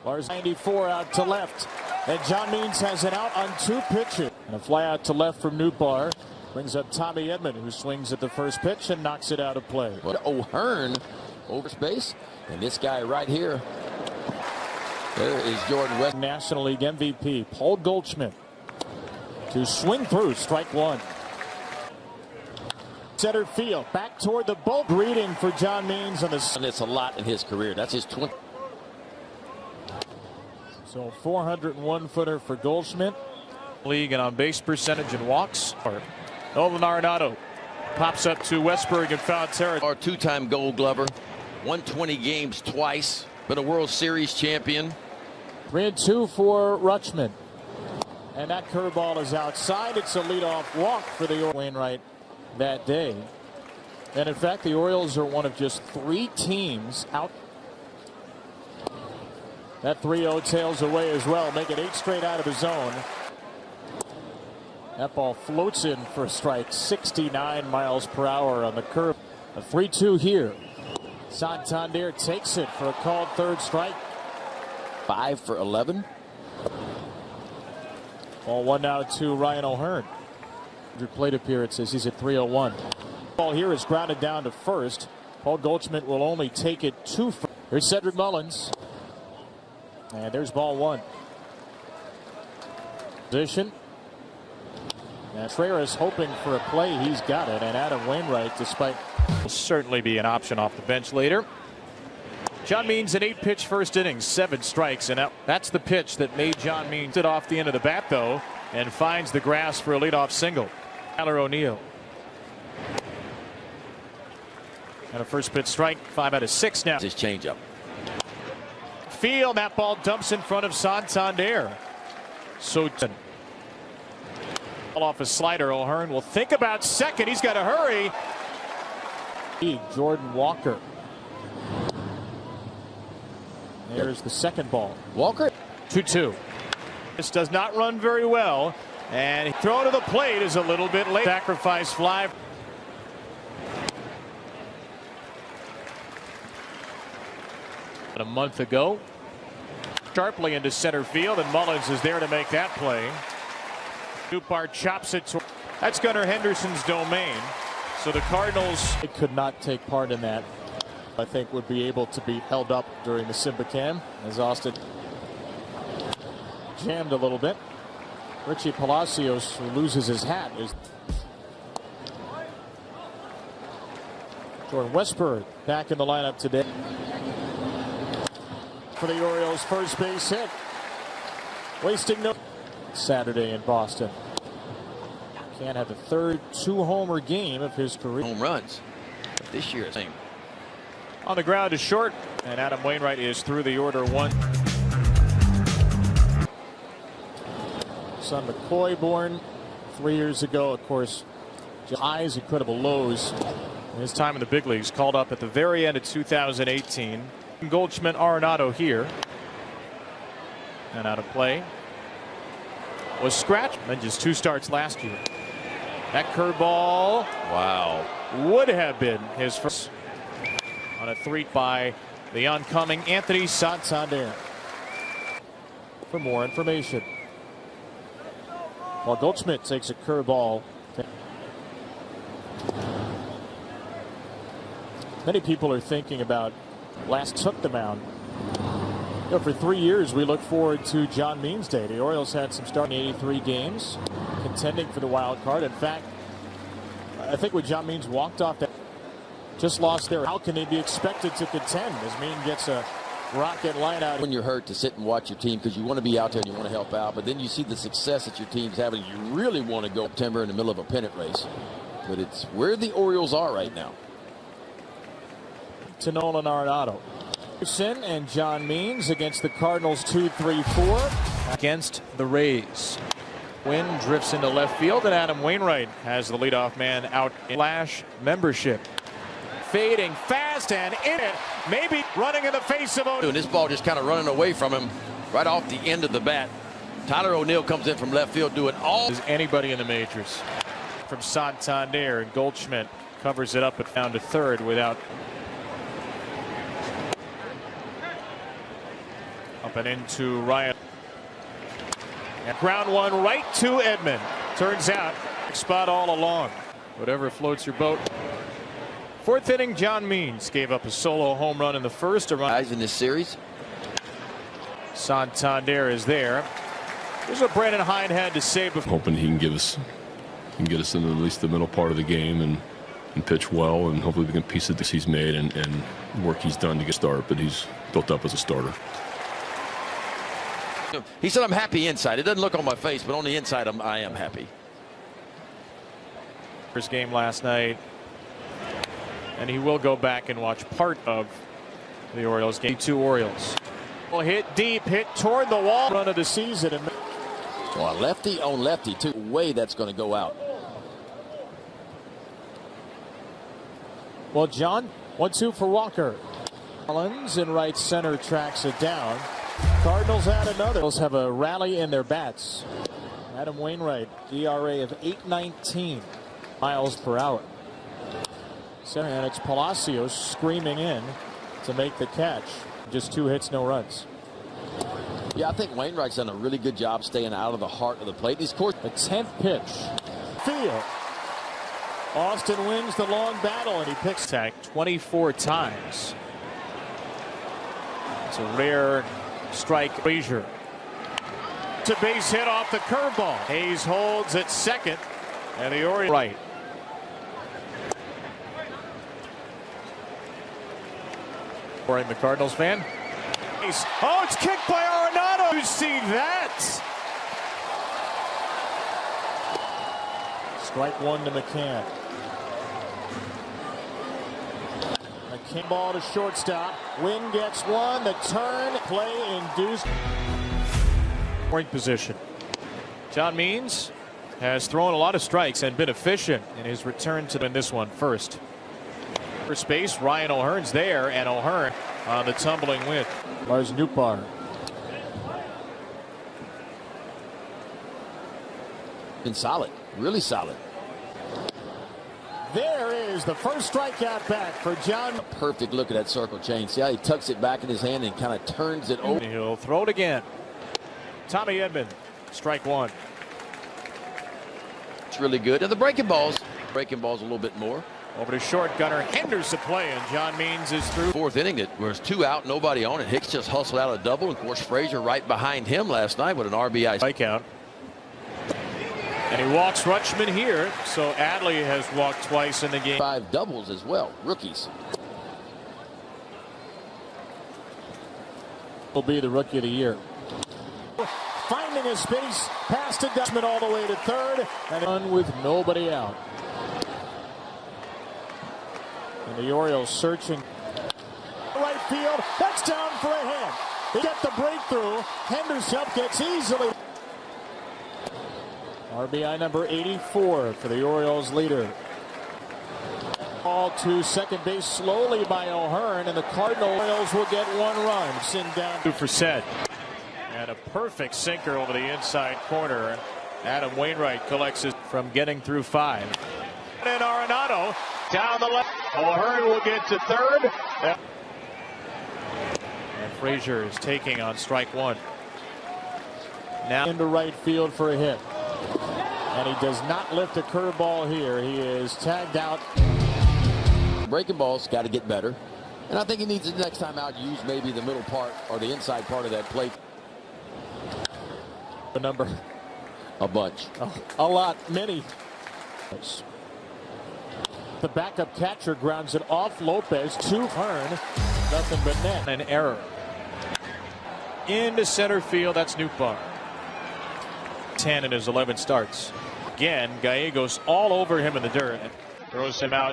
Lars 94 out to left. And John Means has an out on 2 pitches. And a fly out to left from Nootbaar. Brings up Tommy Edman, who swings at the first pitch and knocks it out of play. O'Hearn over space. And this guy right here. There is Jordan West. National League MVP Paul Goldschmidt to swing through strike 1. Center field back toward the bullpen. Reading for John Means on the. And it's a lot in his career. That's his 20. So 401 footer for Goldschmidt. League and on base percentage and walks. Nolan Arenado pops up to Westburg and foul territory. Our 2-time Gold Glover, 120 games twice, been a World Series champion. 3-2 for Rutschman. And that curveball is outside. It's a leadoff walk for the Wainwright that day. And in fact, the Orioles are one of just 3 teams out. That 3-0 tails away as well, making 8 straight out of the zone. That ball floats in for a strike, 69 miles per hour on the curve. A 3-2 here. Santander takes it for a called third strike. 5 for 11. Ball 1 now to Ryan O'Hearn. 100 plate appearances. He's at 301. Ball here is grounded down to first. Paul Goldschmidt will only take it 2. Here's Cedric Mullins. And there's ball 1. Position. And Contreras hoping for a play. He's got it. And Adam Wainwright, despite, will certainly be an option off the bench later. John Means an 8-pitch first inning, 7 strikes, and that's the pitch that made John Means it off the end of the bat, though, and finds the grass for a leadoff single. Tyler O'Neill. And a first pitch strike, 5 out of 6 now. His changeup. Field, that ball dumps in front of Santander. So off a slider. O'Hearn will think about second. He's got to hurry. Jordan Walker. There's the second ball. Walker. 2-2. This does not run very well. And throw to the plate is a little bit late. Sacrifice fly. A month ago. Sharply into center field, and Mullins is there to make that play. Nootbaar chops it. That's Gunnar Henderson's domain. So the Cardinals could not take part in that. I think would be able to be held up during the Simba Cam as Austin jammed a little bit. Richie Palacios, who loses his hat, is Jordan Westburg back in the lineup today for the Orioles' first base hit. Wasting no Saturday in Boston. Can't have the third 2-homer game of his career. Home runs this year. Same. On the ground is short, and Adam Wainwright is through the order 1. Son McCoy, born 3 years ago, of course. Highs, incredible lows. His time in the big leagues called up at the very end of 2018. Goldschmidt, Arenado here. And out of play. Was scratched, and just 2 starts last year. That curveball. Wow. Would have been his first. On a 3 by the oncoming Anthony Santander. For more information, while Goldschmidt takes a curveball. Many people are thinking about last took the mound. You know, for 3 years we look forward to John Means Day. The Orioles had some starting 83 games, contending for the wild card. In fact, I think when John Means walked off that, just lost there. How can they be expected to contend as Means gets a rocket line out? When you're hurt, to sit and watch your team because you want to be out there and you want to help out, but then you see the success that your team's having. You really want to go September in the middle of a pennant race, but it's where the Orioles are right now. To Nolan Arenado. And John Means against the Cardinals 2-3-4 against the Rays. Wind drifts into left field, and Adam Wainwright has the leadoff man out in Flash membership. Fading fast and in it, maybe running in the face of O'Neill. And this ball just kind of running away from him right off the end of the bat. Tyler O'Neill comes in from left field doing all. Is anybody in the majors. From Santander, and Goldschmidt covers it up and down to third without. Up and into Ryan. And ground one right to Edman. Turns out, spot all along. Whatever floats your boat. Fourth inning, John Means gave up a solo home run in the first. Guys in this series. Santander is there. Here's what Brandon Hyde had to say before. Hoping he can get us into at least the middle part of the game and pitch well, and hopefully we can piece of this he's made and work he's done to get started. But he's built up as a starter. He said, "I'm happy inside." It doesn't look on my face, but on the inside, I am happy. First game last night, and he will go back and watch part of the Orioles game. 2 Orioles. Well, hit deep, hit toward the wall. Run of the season. Well, lefty on lefty, too. Way that's going to go out. Well, John, 1-2 for Walker. Collins in right center tracks it down. Cardinals add another. Cardinals have a rally in their bats. Adam Wainwright, ERA of 8.19 miles per hour. And it's Palacios screaming in to make the catch. Just 2 hits, no runs. Yeah, I think Wainwright's done a really good job staying out of the heart of the plate. He's scored the 10th pitch. Field. Austin wins the long battle, and he picks tag 24 times. It's a rare strike. Frazier. It's a base hit off the curveball. Hayes holds at second, and the Orioles right. For the Cardinals fan. Oh, it's kicked by Arenado. You see that? Strike 1 to McCann. McCann ball to shortstop. Wynn gets one. The turn. Play induced. Scoring position. John Means has thrown a lot of strikes and been efficient in his return to win this one first. First base, Ryan O'Hearn's there, and O'Hearn on the tumbling win. Lars Nootbaar. been solid, really solid. There is the first strikeout back for John. A perfect look at that circle change. See how he tucks it back in his hand and kind of turns it over. He'll throw it again. Tommy Edman, strike 1. It's really good. And the breaking balls a little bit more. Over to short, Gunnar hinders the play, and John Means is through. Fourth inning, it was 2 out, nobody on it. Hicks just hustled out a double. Of course, Frazier right behind him last night with an RBI strikeout. And he walks Rutschman here, so Adley has walked twice in the game. 5 doubles as well, rookies. Will be the rookie of the year. Finding his space, pass to Dutchman all the way to third, and run with nobody out. And the Orioles searching. Right field, that's down for a hit. They get the breakthrough. Henderson gets easily. RBI number 84 for the Orioles leader. Ball to second base slowly by O'Hearn, and the Orioles will get 1 run. Sin down for Set. And a perfect sinker over the inside corner. Adam Wainwright collects it from getting through 5. And Arenado down the left. O'Hearn will get to third. And Frazier is taking on strike 1. Now into right field for a hit. And he does not lift a curveball here. He is tagged out. Breaking balls got to get better. And I think he needs the next time out use maybe the middle part or the inside part of that plate. The number. A bunch. A lot. Many. The backup catcher grounds it off Lopez to Hearn. Nothing but net. An error. Into center field. That's Nootbaar. 10 in his 11 starts. Again, Gallegos all over him in the dirt. Throws him out.